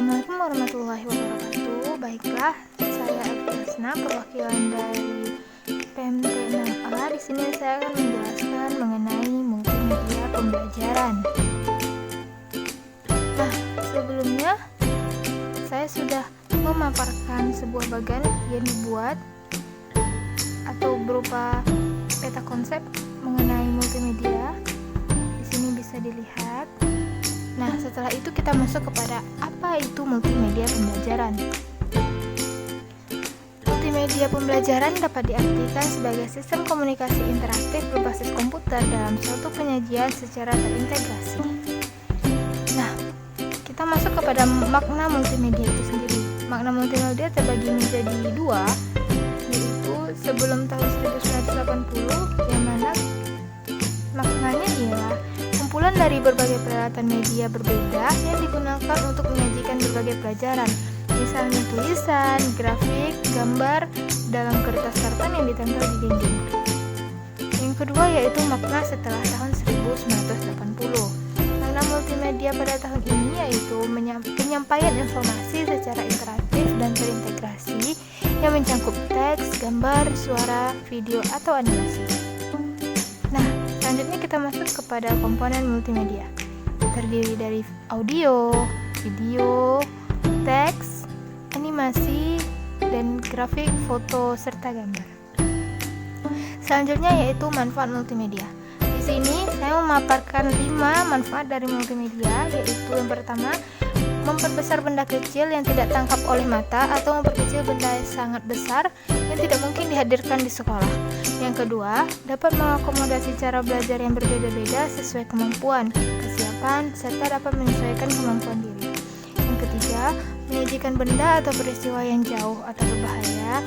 Assalamualaikum warahmatullahi wabarakatuh. Baiklah, saya Alfiasna, perwakilan dari PMT 6A. Di sini saya akan menjelaskan mengenai multimedia pembelajaran. Nah, sebelumnya saya sudah memaparkan sebuah bagan yang dibuat atau berupa peta konsep mengenai multimedia. Di sini bisa dilihat. Nah, setelah itu kita masuk kepada apa itu multimedia pembelajaran. Multimedia pembelajaran dapat diartikan sebagai sistem komunikasi interaktif berbasis komputer dalam suatu penyajian secara terintegrasi. Nah, kita masuk kepada makna multimedia itu sendiri. Makna multimedia terbagi menjadi dua, yaitu sebelum tahun 1980, yang mana maknanya ialah kumpulan dari berbagai peralatan media berbeda yang digunakan untuk menyajikan berbagai pelajaran, misalnya tulisan, grafik, gambar dalam kertas tartan yang ditempel di dinding. Yang kedua yaitu makna setelah tahun 1980. Makna multimedia pada tahun ini yaitu penyampaian informasi secara interaktif dan terintegrasi yang mencakup teks, gambar, suara, video, atau animasi. Nah, selanjutnya kita masuk kepada komponen multimedia. Terdiri dari audio, video, teks, animasi, dan grafik, foto, serta gambar. Selanjutnya yaitu manfaat multimedia. Di sini saya memaparkan 5 manfaat dari multimedia, yaitu yang pertama, memperbesar benda kecil yang tidak tangkap oleh mata atau memperkecil benda yang sangat besar yang tidak mungkin dihadirkan di sekolah. Yang kedua, dapat mengakomodasi cara belajar yang berbeda-beda sesuai kemampuan, kesiapan, serta dapat menyesuaikan kemampuan diri. Yang ketiga, menyajikan benda atau peristiwa yang jauh atau berbahaya.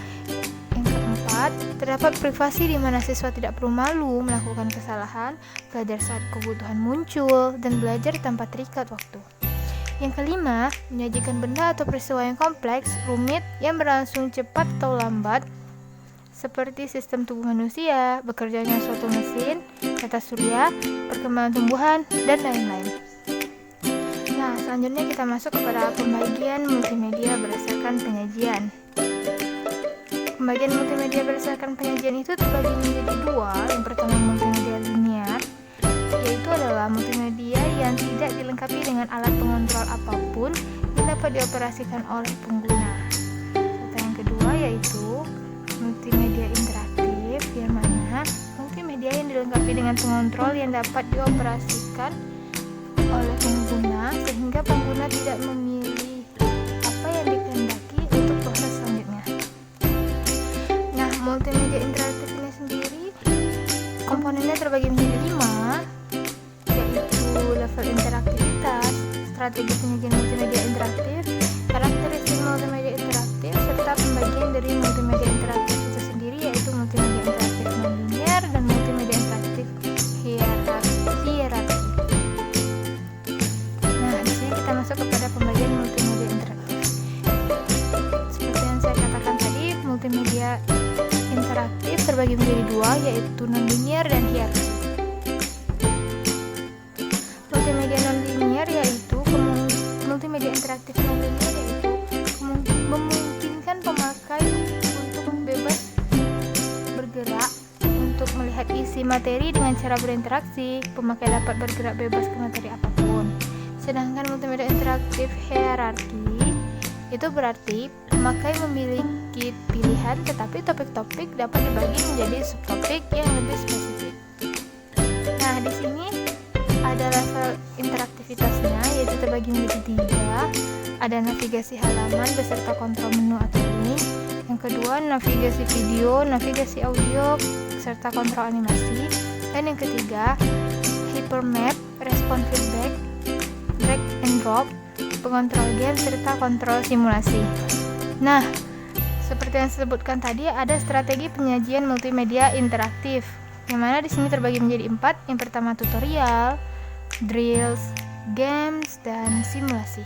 Yang keempat, terdapat privasi di mana siswa tidak perlu malu melakukan kesalahan, belajar saat kebutuhan muncul, dan belajar tanpa terikat waktu. Yang kelima, menyajikan benda atau peristiwa yang kompleks, rumit, yang berlangsung cepat atau lambat, seperti sistem tubuh manusia, bekerjanya suatu mesin, tata surya, perkembangan tumbuhan, dan lain-lain. Nah, selanjutnya kita masuk kepada pembagian multimedia berdasarkan penyajian. Pembagian multimedia berdasarkan penyajian itu terbagi menjadi dua. Yang pertama, multimedia linear, yaitu adalah multimedia yang tidak dilengkapi dengan alat pengontrol apapun yang dapat dioperasikan oleh pengguna. Serta yang kedua yaitu multimedia interaktif, yang mana multimedia yang dilengkapi dengan pengontrol yang dapat dioperasikan oleh pengguna sehingga pengguna tidak memilih apa yang dikehendaki untuk proses selanjutnya. Nah, multimedia interaktif ini sendiri komponennya terbagi menjadi 5, yaitu level interaktivitas, strategi penyajian multimedia interaktif, karakteristik multimedia interaktif, serta pembagian dari multimedia interaktif itu sendiri, yaitu multimedia interaktif non-linear dan multimedia interaktif hierarki. Nah, di sini kita masuk kepada pembagian multimedia interaktif. Seperti yang saya katakan tadi, multimedia interaktif terbagi menjadi dua, yaitu non-linear dan hierarki. Multimedia non-linear yaitu multimedia interaktif non-linear yaitu memungkinkan pemakai untuk bebas bergerak untuk melihat isi materi dengan cara berinteraksi. Pemakai dapat bergerak bebas ke materi apapun. Sedangkan multimedia interaktif hierarki itu berarti pemakai memiliki pilihan, tetapi topik-topik dapat dibagi menjadi subtopik yang lebih spesifik. Nah, di sini ada level interaktivitasnya, yaitu terbagi menjadi 3. Ada navigasi halaman beserta kontrol menu atau link. Yang kedua, navigasi video, navigasi audio, serta kontrol animasi. Dan yang ketiga, hypermap, respon feedback, drag and drop, pengontrol game, serta kontrol simulasi. Nah, seperti yang saya sebutkan tadi, ada strategi penyajian multimedia interaktif, yang mana di sini terbagi menjadi 4. Yang pertama, tutorial, drills, games, dan simulasi.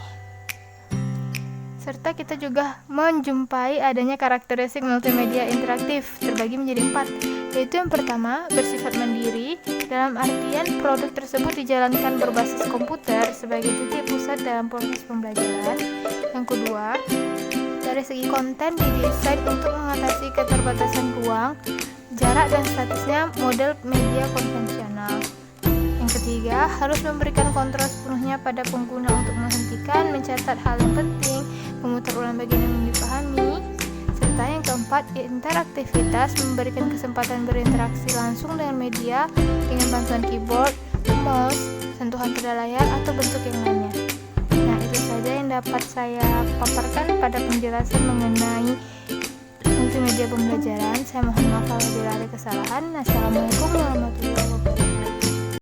Serta kita juga menjumpai adanya karakteristik multimedia interaktif terbagi menjadi 4, yaitu yang pertama, bersifat mandiri, dalam artian produk tersebut dijalankan berbasis komputer sebagai titik pusat dalam proses pembelajaran. Yang kedua, dari segi konten didesain untuk mengatasi keterbatasan ruang, jarak dan statusnya model media konvensional. Yang ketiga, harus memberikan kontrol sepenuhnya pada pengguna untuk menghentikan, mencatat hal yang penting, memutar ulang bagian yang dipahami. Serta yang keempat, interaktivitas, memberikan kesempatan berinteraksi langsung dengan media dengan bantuan keyboard, mouse, sentuhan pada layar, atau bentuk yang lainnya. Nah, itu saja yang dapat saya paparkan pada penjelasan mengenai multimedia pembelajaran. Saya mohon maaf apabila ada kesalahan. Assalamualaikum warahmatullahi wabarakatuh.